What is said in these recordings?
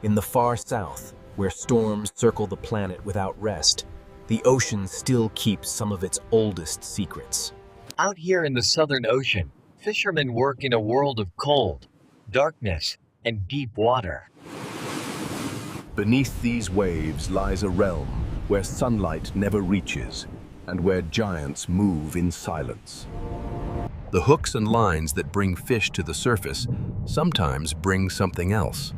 In the far south, where storms circle the planet without rest, the ocean still keeps some of its oldest secrets. Out here in the Southern Ocean, fishermen work in a world of cold, darkness, and deep water. Beneath these waves lies a realm where sunlight never reaches and where giants move in silence. The hooks and lines that bring fish to the surface sometimes bring something else.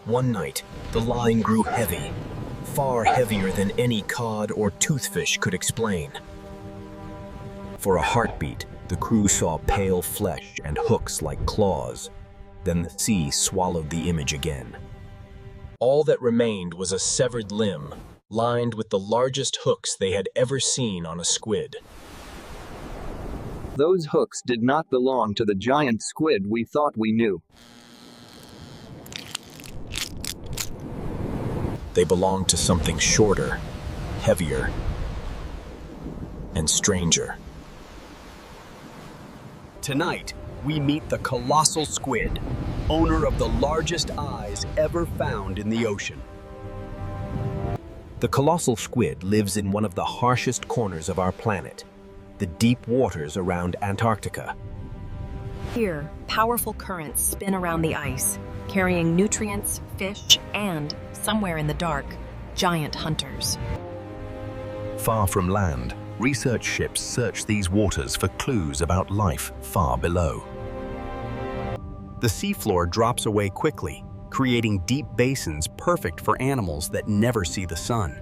One night, the line grew heavy, far heavier than any cod or toothfish could explain. For a heartbeat, the crew saw pale flesh and hooks like claws. Then the sea swallowed the image again. All that remained was a severed limb, lined with the largest hooks they had ever seen on a squid. Those hooks did not belong to the giant squid we thought we knew. They belonged to something shorter, heavier, and stranger. Tonight, we meet the colossal squid, owner of the largest eyes ever found in the ocean. The colossal squid lives in one of the harshest corners of our planet, the deep waters around Antarctica. Here, powerful currents spin around the ice, carrying nutrients, fish, and, somewhere in the dark, giant hunters. Far from land, research ships search these waters for clues about life far below. The seafloor drops away quickly, creating deep basins perfect for animals that never see the sun.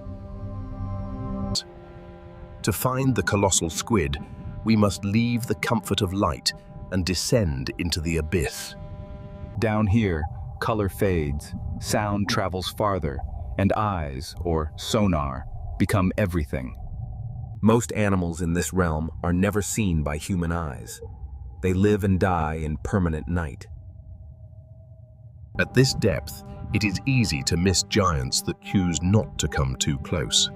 To find the colossal squid, we must leave the comfort of light and descend into the abyss. Down here, color fades, sound travels farther, and eyes, or sonar, become everything. Most animals in this realm are never seen by human eyes. They live and die in permanent night. At this depth, it is easy to miss giants that choose not to come too close.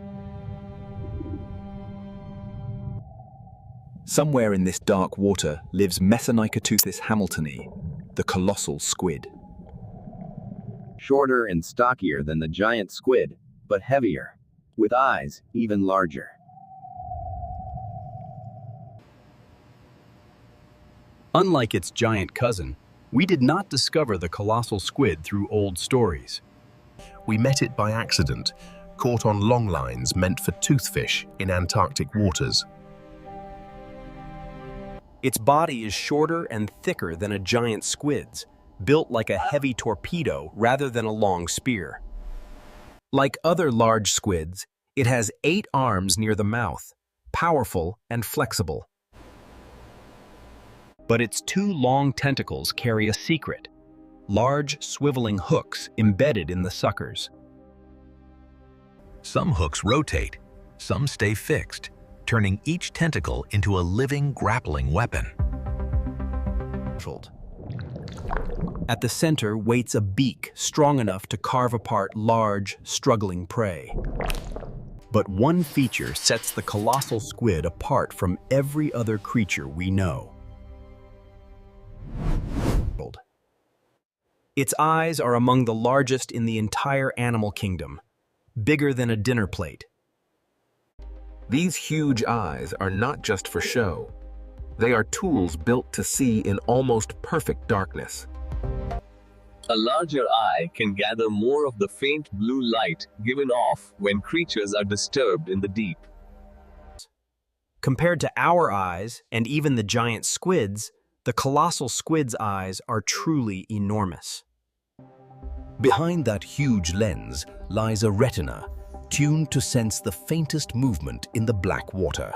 Somewhere in this dark water lives Messonychoteuthis hamiltoni, the colossal squid. Shorter and stockier than the giant squid, but heavier, with eyes even larger. Unlike its giant cousin, we did not discover the colossal squid through old stories. We met it by accident, caught on long lines meant for toothfish in Antarctic waters. Its body is shorter and thicker than a giant squid's, built like a heavy torpedo rather than a long spear. Like other large squids, it has 8 arms near the mouth, powerful and flexible. But its 2 long tentacles carry a secret: large, swiveling hooks embedded in the suckers. Some hooks rotate, some stay fixed, turning each tentacle into a living, grappling weapon. At the center waits a beak strong enough to carve apart large, struggling prey. But one feature sets the colossal squid apart from every other creature we know. Its eyes are among the largest in the entire animal kingdom, bigger than a dinner plate. These huge eyes are not just for show. They are tools built to see in almost perfect darkness. A larger eye can gather more of the faint blue light given off when creatures are disturbed in the deep. Compared to our eyes, and even the giant squids, the colossal squid's eyes are truly enormous. Behind that huge lens lies a retina, tuned to sense the faintest movement in the black water.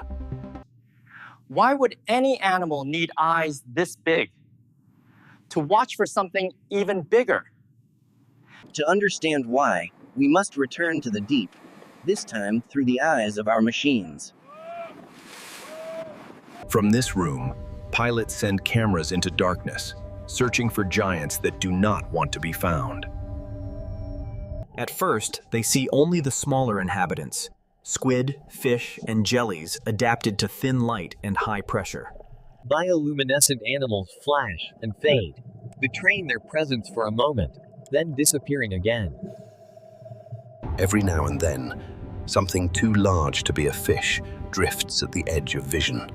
Why would any animal need eyes this big? To watch for something even bigger? To understand why, we must return to the deep, this time through the eyes of our machines. From this room, pilots send cameras into darkness, searching for giants that do not want to be found. At first, they see only the smaller inhabitants: squid, fish, and jellies adapted to thin light and high pressure. Bioluminescent animals flash and fade, betraying their presence for a moment, then disappearing again. Every now and then, something too large to be a fish drifts at the edge of vision.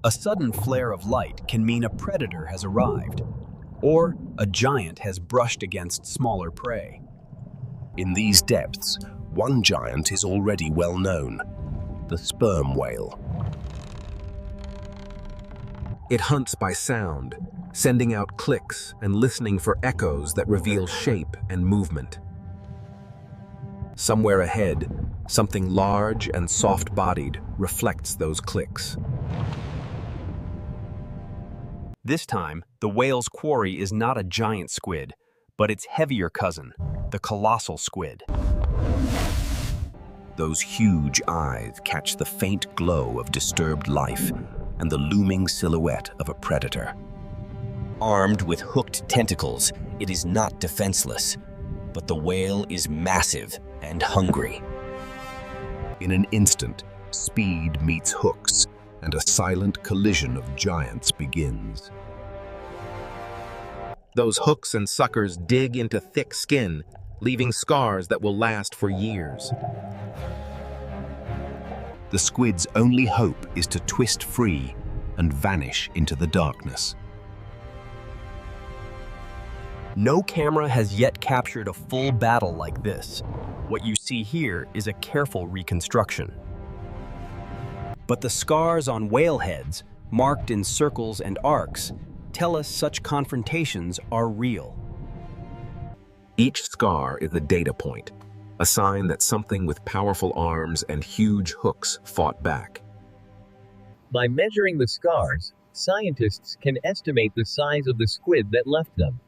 A sudden flare of light can mean a predator has arrived, or a giant has brushed against smaller prey. In these depths, one giant is already well known, the sperm whale. It hunts by sound, sending out clicks and listening for echoes that reveal shape and movement. Somewhere ahead, something large and soft-bodied reflects those clicks. This time, the whale's quarry is not a giant squid, but its heavier cousin, the colossal squid. Those huge eyes catch the faint glow of disturbed life and the looming silhouette of a predator. Armed with hooked tentacles, it is not defenseless, but the whale is massive and hungry. In an instant, speed meets hooks, and a silent collision of giants begins. Those hooks and suckers dig into thick skin, leaving scars that will last for years. The squid's only hope is to twist free and vanish into the darkness. No camera has yet captured a full battle like this. What you see here is a careful reconstruction. But the scars on whale heads, marked in circles and arcs, tell us such confrontations are real. Each scar is a data point, a sign that something with powerful arms and huge hooks fought back. By measuring the scars, scientists can estimate the size of the squid that left them.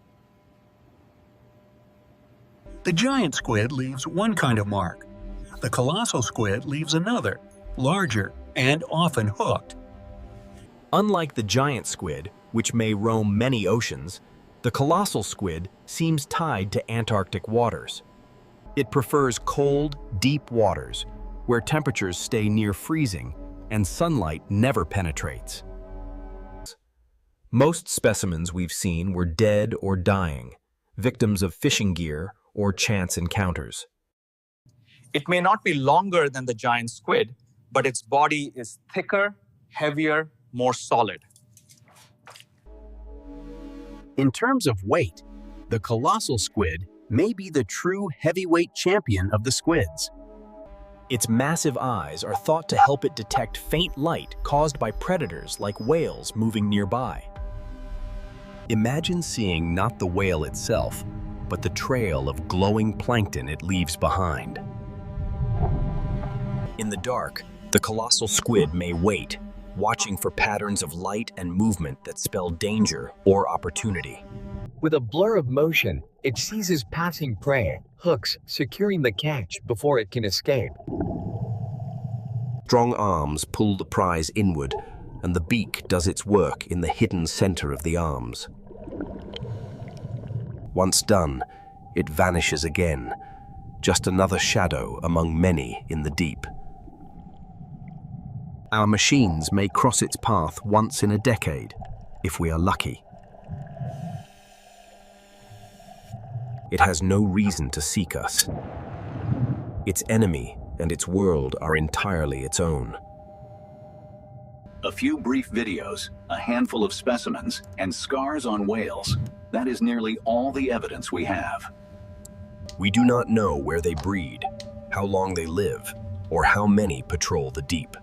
The giant squid leaves one kind of mark. The colossal squid leaves another, larger and often hooked. Unlike the giant squid, which may roam many oceans, the colossal squid seems tied to Antarctic waters. It prefers cold, deep waters, where temperatures stay near freezing and sunlight never penetrates. Most specimens we've seen were dead or dying, victims of fishing gear or chance encounters. It may not be longer than the giant squid, but its body is thicker, heavier, more solid. In terms of weight, the colossal squid may be the true heavyweight champion of the squids. Its massive eyes are thought to help it detect faint light caused by predators like whales moving nearby. Imagine seeing not the whale itself, but the trail of glowing plankton it leaves behind. In the dark, the colossal squid may wait, watching for patterns of light and movement that spell danger or opportunity. With a blur of motion, it seizes passing prey, hooks securing the catch before it can escape. Strong arms pull the prize inward, and the beak does its work in the hidden center of the arms. Once done, it vanishes again, just another shadow among many in the deep. Our machines may cross its path once in a decade, if we are lucky. It has no reason to seek us. Its enemy and its world are entirely its own. A few brief videos, a handful of specimens, and scars on whales. That is nearly all the evidence we have. We do not know where they breed, how long they live, or how many patrol the deep.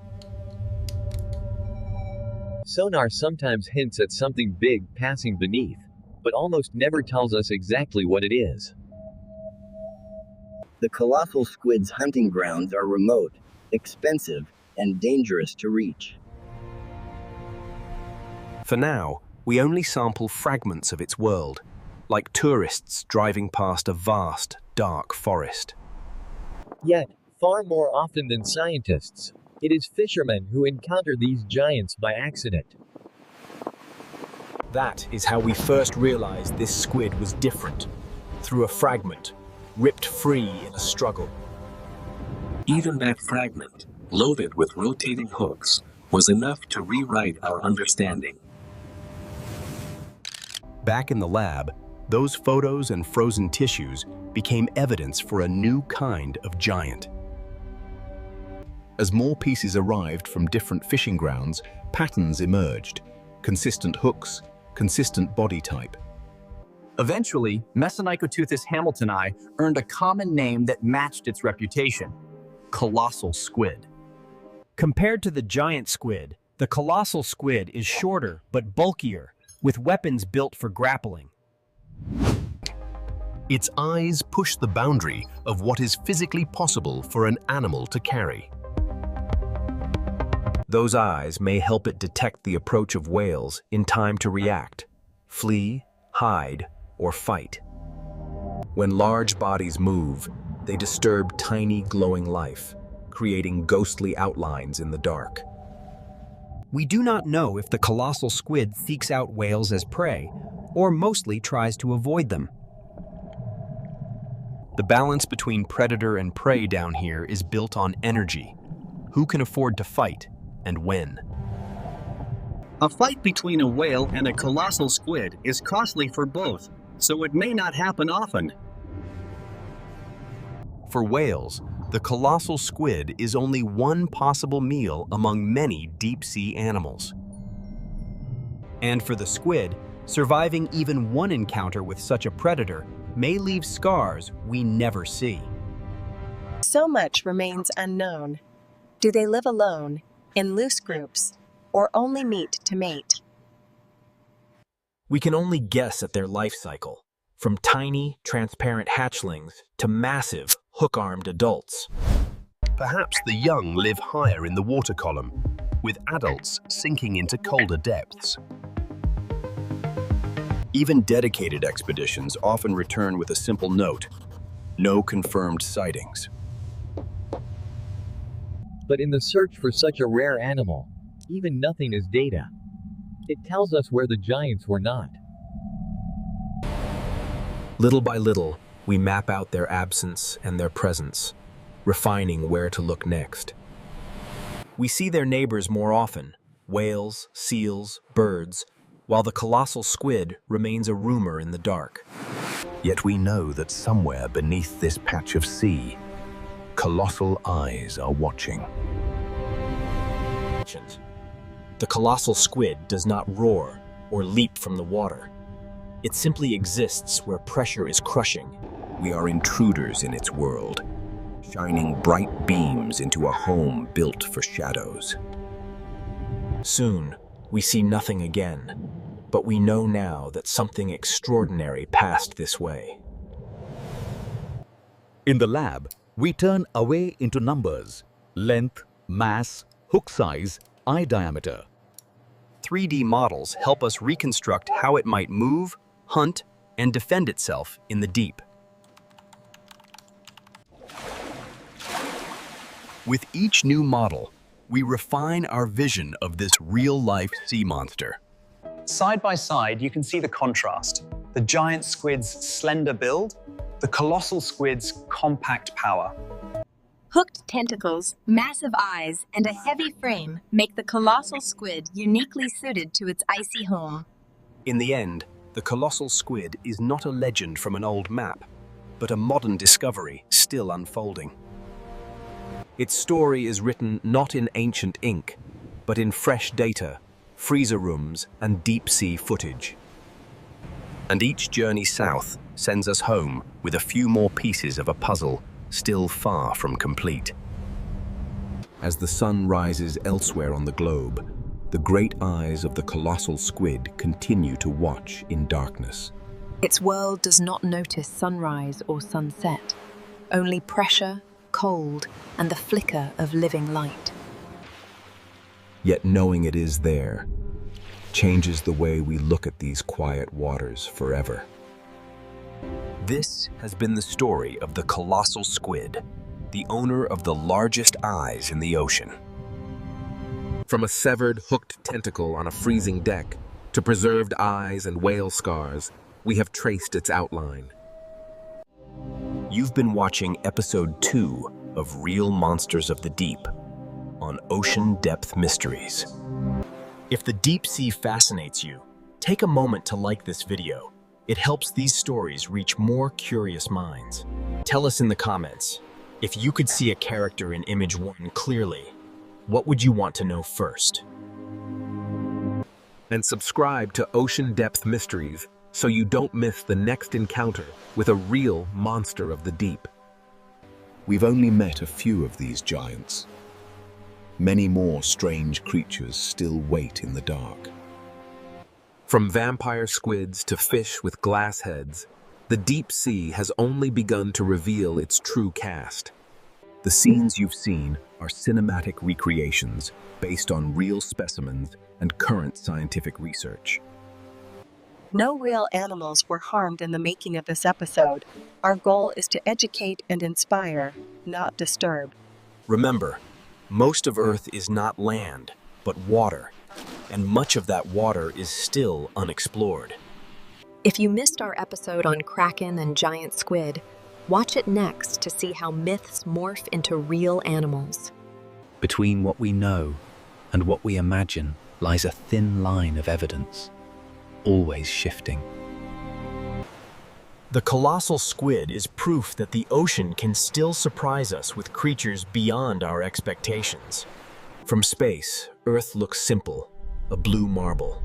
Sonar sometimes hints at something big passing beneath, but almost never tells us exactly what it is. The colossal squid's hunting grounds are remote, expensive, and dangerous to reach. For now, we only sample fragments of its world, like tourists driving past a vast, dark forest. Yet, far more often than scientists, it is fishermen who encounter these giants by accident. That is how we first realized this squid was different, through a fragment, ripped free in a struggle. Even that fragment, loaded with rotating hooks, was enough to rewrite our understanding. Back in the lab, those photos and frozen tissues became evidence for a new kind of giant. As more pieces arrived from different fishing grounds, patterns emerged. Consistent hooks, consistent body type. Eventually, Messonychoteuthis hamiltoni earned a common name that matched its reputation: colossal squid. Compared to the giant squid, the colossal squid is shorter but bulkier, with weapons built for grappling. Its eyes push the boundary of what is physically possible for an animal to carry. Those eyes may help it detect the approach of whales in time to react, flee, hide, or fight. When large bodies move, they disturb tiny glowing life, creating ghostly outlines in the dark. We do not know if the colossal squid seeks out whales as prey, or mostly tries to avoid them. The balance between predator and prey down here is built on energy. Who can afford to fight, and when? A fight between a whale and a colossal squid is costly for both, so it may not happen often. For whales, the colossal squid is only one possible meal among many deep-sea animals. And for the squid, surviving even one encounter with such a predator may leave scars we never see. So much remains unknown. Do they live alone, in loose groups, or only meet to mate? We can only guess at their life cycle, from tiny, transparent hatchlings to massive, hook-armed adults. Perhaps the young live higher in the water column, with adults sinking into colder depths. Even dedicated expeditions often return with a simple note: no confirmed sightings. But in the search for such a rare animal, even nothing is data. It tells us where the giants were not. Little by little, we map out their absence and their presence, refining where to look next. We see their neighbors more often: whales, seals, birds, while the colossal squid remains a rumor in the dark. Yet we know that somewhere beneath this patch of sea, colossal eyes are watching. The colossal squid does not roar or leap from the water. It simply exists where pressure is crushing. We are intruders in its world, shining bright beams into a home built for shadows. Soon, we see nothing again, but we know now that something extraordinary passed this way. In the lab, we turn away into numbers: length, mass, hook size, eye diameter. 3D models help us reconstruct how it might move, hunt, and defend itself in the deep. With each new model, we refine our vision of this real-life sea monster. Side by side, you can see the contrast: the giant squid's slender build, the colossal squid's compact power. Hooked tentacles, massive eyes, and a heavy frame make the colossal squid uniquely suited to its icy home. In the end, the colossal squid is not a legend from an old map, but a modern discovery still unfolding. Its story is written not in ancient ink, but in fresh data, freezer rooms, and deep-sea footage. And each journey south sends us home with a few more pieces of a puzzle still far from complete. As the sun rises elsewhere on the globe, the great eyes of the colossal squid continue to watch in darkness. Its world does not notice sunrise or sunset, only pressure, cold, and the flicker of living light. Yet knowing it is there changes the way we look at these quiet waters forever. This has been the story of the colossal squid, the owner of the largest eyes in the ocean. From a severed, hooked tentacle on a freezing deck to preserved eyes and whale scars, we have traced its outline. You've been watching episode 2 of Real Monsters of the Deep on Ocean Depth Mysteries. If the deep sea fascinates you, Take a moment to like this video. It helps these stories reach more curious minds. Tell us in the comments, if you could see a character in image 1 clearly, what would you want to know first? And subscribe to Ocean Depth Mysteries so you don't miss the next encounter with a real monster of the deep. We've only met a few of these giants. Many more strange creatures still wait in the dark. From vampire squids to fish with glass heads, the deep sea has only begun to reveal its true cast. The scenes you've seen are cinematic recreations based on real specimens and current scientific research. No real animals were harmed in the making of this episode. Our goal is to educate and inspire, not disturb. Remember, most of Earth is not land, but water, and much of that water is still unexplored. If you missed our episode on Kraken and giant squid, watch it next to see how myths morph into real animals. Between what we know and what we imagine lies a thin line of evidence, always shifting. The colossal squid is proof that the ocean can still surprise us with creatures beyond our expectations. From space, Earth looks simple, a blue marble.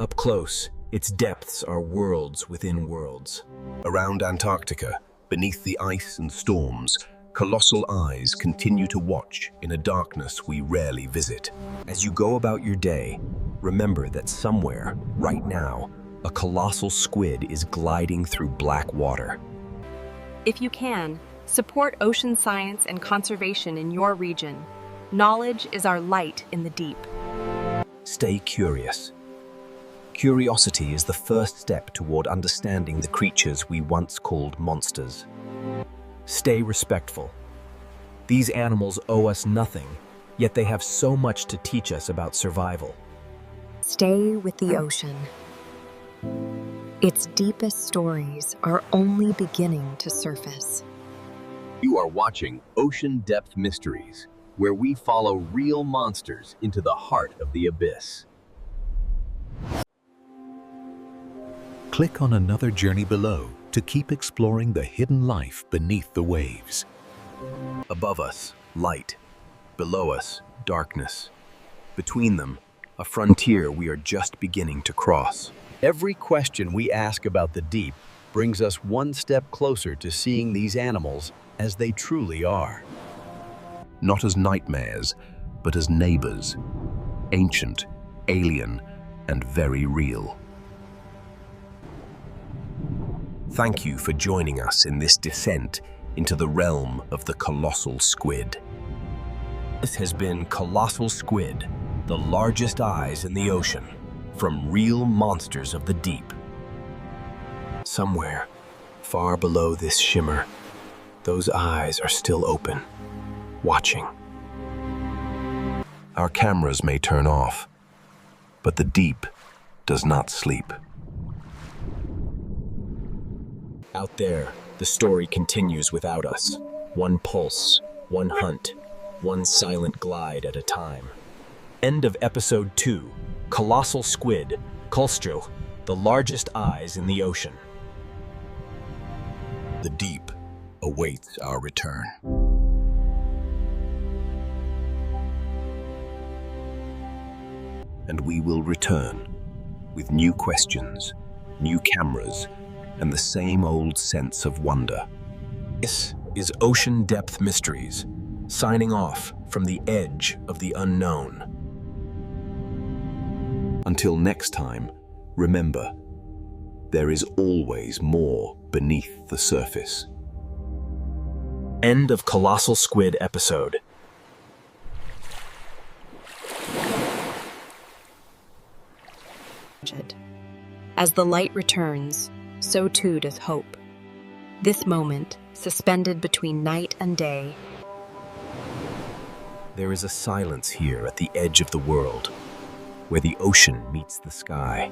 Up close, its depths are worlds within worlds. Around Antarctica, beneath the ice and storms, colossal eyes continue to watch in a darkness we rarely visit. As you go about your day, remember that somewhere, right now, a colossal squid is gliding through black water. If you can, support ocean science and conservation in your region. Knowledge is our light in the deep. Stay curious. Curiosity is the first step toward understanding the creatures we once called monsters. Stay respectful. These animals owe us nothing, yet they have so much to teach us about survival. Stay with the ocean. Its deepest stories are only beginning to surface. You are watching Ocean Depth Mysteries, where we follow real monsters into the heart of the abyss. Click on another journey below to keep exploring the hidden life beneath the waves. Above us, light. Below us, darkness. Between them, a frontier we are just beginning to cross. Every question we ask about the deep brings us one step closer to seeing these animals as they truly are. Not as nightmares, but as neighbors. Ancient, alien, and very real. Thank you for joining us in this descent into the realm of the colossal squid. This has been Colossal Squid, the largest eyes in the ocean, from real monsters of the deep. Somewhere, far below this shimmer, those eyes are still open, watching. Our cameras may turn off, but the deep does not sleep. Out there, the story continues without us. One pulse, one hunt, one silent glide at a time. End of Episode 2, Colossal Squid, Kolstro, the largest eyes in the ocean. The deep awaits our return. And we will return with new questions, new cameras, and the same old sense of wonder. This is Ocean Depth Mysteries, signing off from the edge of the unknown. Until next time, remember, there is always more beneath the surface. End of Colossal Squid episode. As the light returns, so too does hope. This moment, suspended between night and day. There is a silence here at the edge of the world, where the ocean meets the sky.